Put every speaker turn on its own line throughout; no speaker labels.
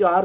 4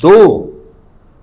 2,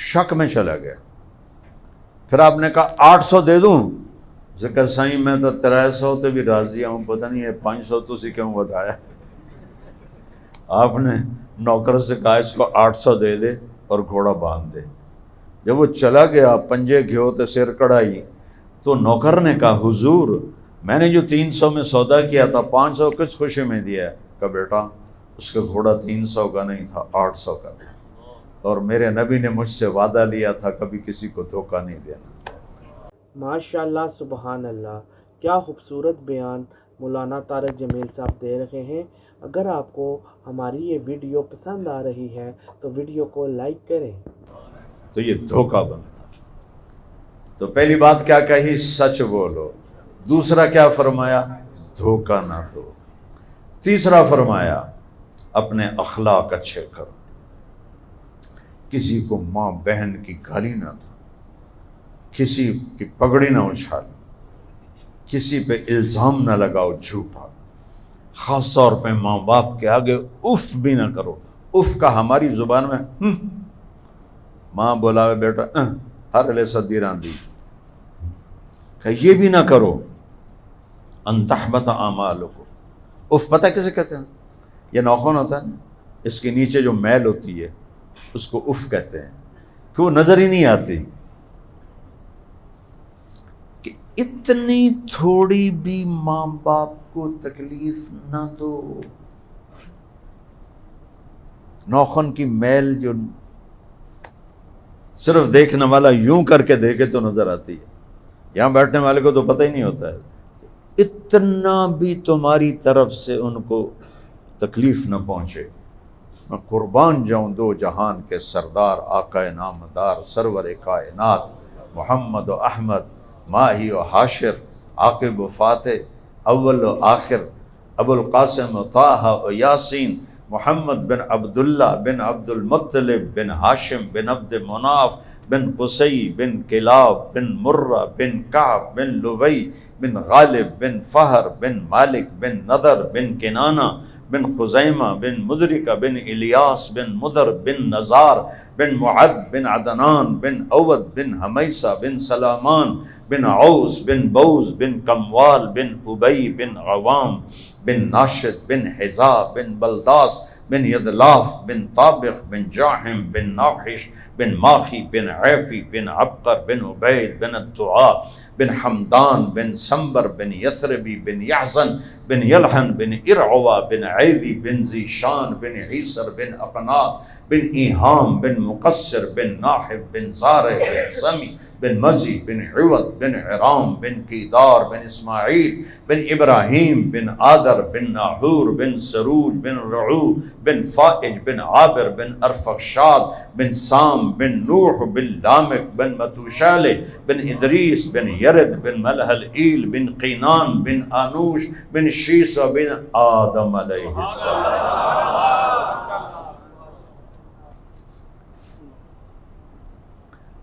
شک میں چلا گیا. پھر آپ نے کہا 800 دے دوں؟ ذکر سائیں میں تو 300 تے بھی راضی ہوں، پتہ نہیں ہے 500 تو اسی کیوں بتایا. آپ نے نوکر سے کہا اس کو 800 دے دے اور گھوڑا باندھ دے. جب وہ چلا گیا پنجے گھیو تے سر کڑائی، تو نوکر نے کہا حضور میں نے جو 300 میں سودا کیا تھا 500 کس خوشی میں دیا ہے؟ کہا بیٹا اس کا گھوڑا 300 کا نہیں تھا 800 کا تھا، اور میرے نبی نے مجھ سے وعدہ لیا تھا کبھی کسی کو دھوکہ نہیں دینا.
ماشاءاللہ سبحان اللہ، کیا خوبصورت بیان مولانا طارق جمیل صاحب دے رہے ہیں. اگر آپ کو ہماری یہ ویڈیو پسند آ رہی ہے تو ویڈیو کو لائک کریں.
تو یہ دھوکہ بنتا. تو پہلی بات کیا کہی؟ سچ بولو. دوسرا کیا فرمایا؟ دھوکہ نہ دو. تیسرا فرمایا اپنے اخلاق اچھے کرو. کسی کو ماں بہن کی گالی نہ دو، کسی کی پگڑی نہ اچھالو، کسی پہ الزام نہ لگاؤ جھوٹا. خاص طور پہ ماں باپ کے آگے اف بھی نہ کرو. اف کا ہماری زبان میں ماں بولاوے بیٹا ہر لے صدیران دی، کہ یہ بھی نہ کرو. ان تحبط اعمالکم. اف پتہ کسے کہتے ہیں؟ یہ ناخن ہوتا ہے نا، اس کے نیچے جو میل ہوتی ہے اس کو اف کہتے ہیں، کہ وہ نظر ہی نہیں آتی. کہ اتنی تھوڑی بھی ماں باپ کو تکلیف نہ دو. ناخن کی میل جو صرف دیکھنے والا یوں کر کے دیکھے تو نظر آتی ہے، یہاں بیٹھنے والے کو تو پتہ ہی نہیں ہوتا ہے. اتنا بھی تمہاری طرف سے ان کو تکلیف نہ پہنچے. میں قربان جاؤں دو جہان کے سردار آقا نامدار سرور کائنات محمد و احمد، ماہی و حاشر، عاقب و فاتح، اول و آخر، ابو القاسم و طٰہٰ و یاسین، محمد بن عبداللہ بن عبد المطلب بن ہاشم بن عبد مناف بن قصی بن کلاب بن مرہ بن کعب بن لوی بن غالب بن فہر بن مالک بن نضر بن کنانہ بن خزیمہ بن مدرکہ بن الیاس بن مدر بن نزار بن معد بن عدنان بن عود بن حمیسہ بن سلامان بن عوس بن بوز بن کموال بن ابی بن عوام بن ناشد بن حذا بن بلداس بن یدلاف بن طابق بن جاحم بن ناحش بن ماخی بن عیفی بن عبقر بن عبید بن الدعاء بن حمدان بن سنبر بن یثربی بن یحزن بن یلحن بن ارعوا بن عیدی بن ذیشان بن عیسر بن اقناط بن ایہام بن مقصر بن ناحب بن زارع بن سمی بن مزی بن عوض بن عرام بن کیدار بن اسماعیل بن ابراہیم بن آدر بن ناحور بن سروج بن رعو بن فائج بن عابر بن ارفخشاد بن سام بن نوح بن لامک بن متوشال بن ادریس بن یرد بن ملحل ایل بن قینان بن آنوش بن شیسہ بن آدم علیہ السلام.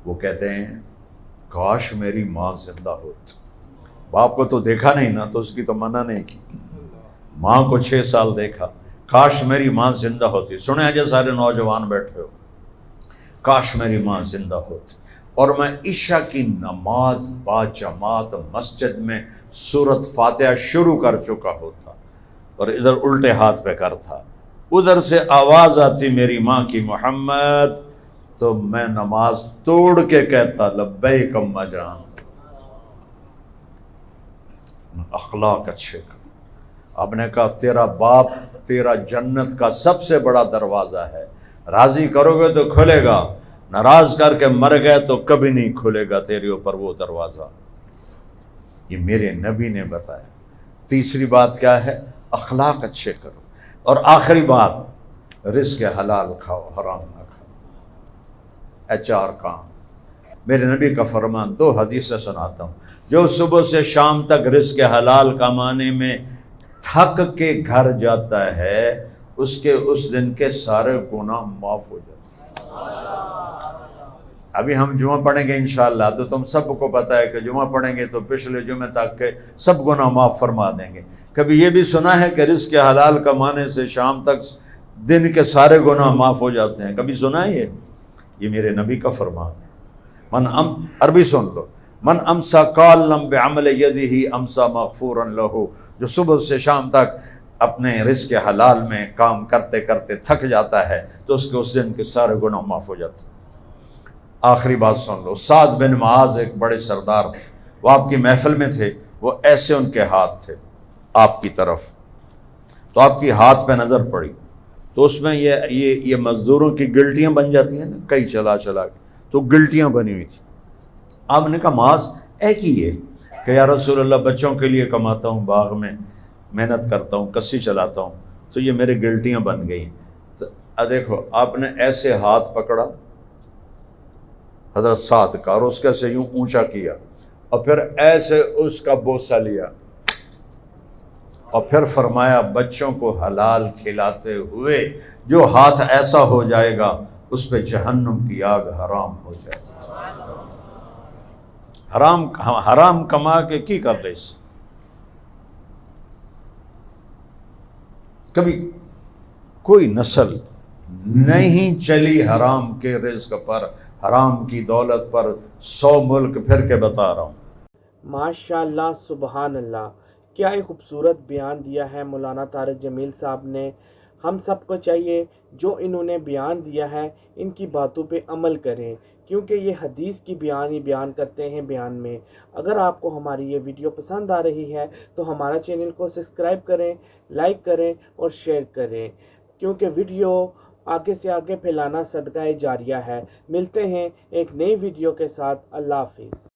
وہ کہتے ہیں کاش میری ماں زندہ ہوتی. باپ کو تو دیکھا نہیں نا تو اس کی تو منع نہیں کی، ماں کو 6 سال دیکھا. کاش میری ماں زندہ ہوتی. سنے ہیں جو سارے نوجوان بیٹھے ہو، کاش میری ماں زندہ ہوتی اور میں عشاء کی نماز با جماعت مسجد میں سورۃ فاتحہ شروع کر چکا ہوتا اور ادھر الٹے ہاتھ پہ کرتا. ادھر سے آواز آتی میری ماں کی محمد، تو میں نماز توڑ کے کہتا لبیک اماں جان. اخلاق اچھے کا. آپ نے کہا تیرا باپ تیرا جنت کا سب سے بڑا دروازہ ہے، راضی کرو گے تو کھلے گا، ناراض کر کے مر گئے تو کبھی نہیں کھلے گا تیرے اوپر وہ دروازہ. یہ میرے نبی نے بتایا. تیسری بات کیا ہے؟ اخلاق اچھے کرو. اور آخری بات رزق حلال کھاؤ، حرام نہ کھاؤ. 4 کام میرے نبی کا فرمان. 2 حدیثیں سناتا ہوں. جو صبح سے شام تک رزق حلال کمانے میں تھک کے گھر جاتا ہے اس کے اس دن کے سارے گناہ معاف ہو جاتے ہیں. ابھی ہم جمعہ پڑھیں گے انشاءاللہ تو تم سب کو پتہ ہے کہ جمعہ پڑھیں گے تو پچھلے جمعہ تک کے سب گناہ معاف فرما دیں گے. کبھی یہ بھی سنا ہے کہ رزق حلال کمانے سے شام تک دن کے سارے گناہ معاف ہو جاتے ہیں؟ کبھی سنا ہے یہ؟ یہ میرے نبی کا فرمان ہے۔ عربی سن لو، من امسا کالم بعمل یدہ امسا مغفورا لہ، جو صبح سے شام تک اپنے رزق حلال میں کام کرتے کرتے تھک جاتا ہے تو اس کے اس دن کے سارے گناہ معاف ہو جاتے ہیں۔ آخری بات سن لو، سعد بن معاذ ایک بڑے سردار تھے، وہ آپ کی محفل میں تھے، وہ ایسے ان کے ہاتھ تھے آپ کی طرف، تو آپ کی ہاتھ پہ نظر پڑی تو اس میں یہ مزدوروں کی گلٹیاں بن جاتی ہیں نا، کئی چلا چلا کے، تو گلٹیاں بنی ہوئی تھی۔ آپ نے کہا معاذ اے کی یہ کہ یا رسول اللہ بچوں کے لیے کماتا ہوں، باغ میں محنت کرتا ہوں، کسی چلاتا ہوں، تو یہ میرے گلٹیاں بن گئی ہیں۔ تو دیکھو آپ نے ایسے ہاتھ پکڑا حضرت سعد کا اور اس کا سے یوں اونچا کیا اور پھر ایسے اس کا بوسہ لیا اور پھر فرمایا بچوں کو حلال کھلاتے ہوئے جو ہاتھ ایسا ہو جائے گا اس پہ جہنم کی آگ حرام ہو جائے گا۔ حرام کما کے کی کر لے اس کبھی کوئی نسل نہیں چلی حرام کے رزق پر، حرام کی دولت پر، 100 ملک پھر کے بتا رہا ہوں۔
ماشاء اللہ، سبحان اللہ، کیا ایک خوبصورت بیان دیا ہے مولانا طارق جمیل صاحب نے۔ ہم سب کو چاہیے جو انہوں نے بیان دیا ہے ان کی باتوں پہ عمل کریں، کیونکہ یہ حدیث کی بیان کرتے ہیں بیان میں۔ اگر آپ کو ہماری یہ ویڈیو پسند آ رہی ہے تو ہمارا چینل کو سبسکرائب کریں، لائک کریں اور شیئر کریں، کیونکہ ویڈیو آگے سے آگے پھیلانا صدقہ جاریہ ہے۔ ملتے ہیں ایک نئی ویڈیو کے ساتھ، اللہ حافظ۔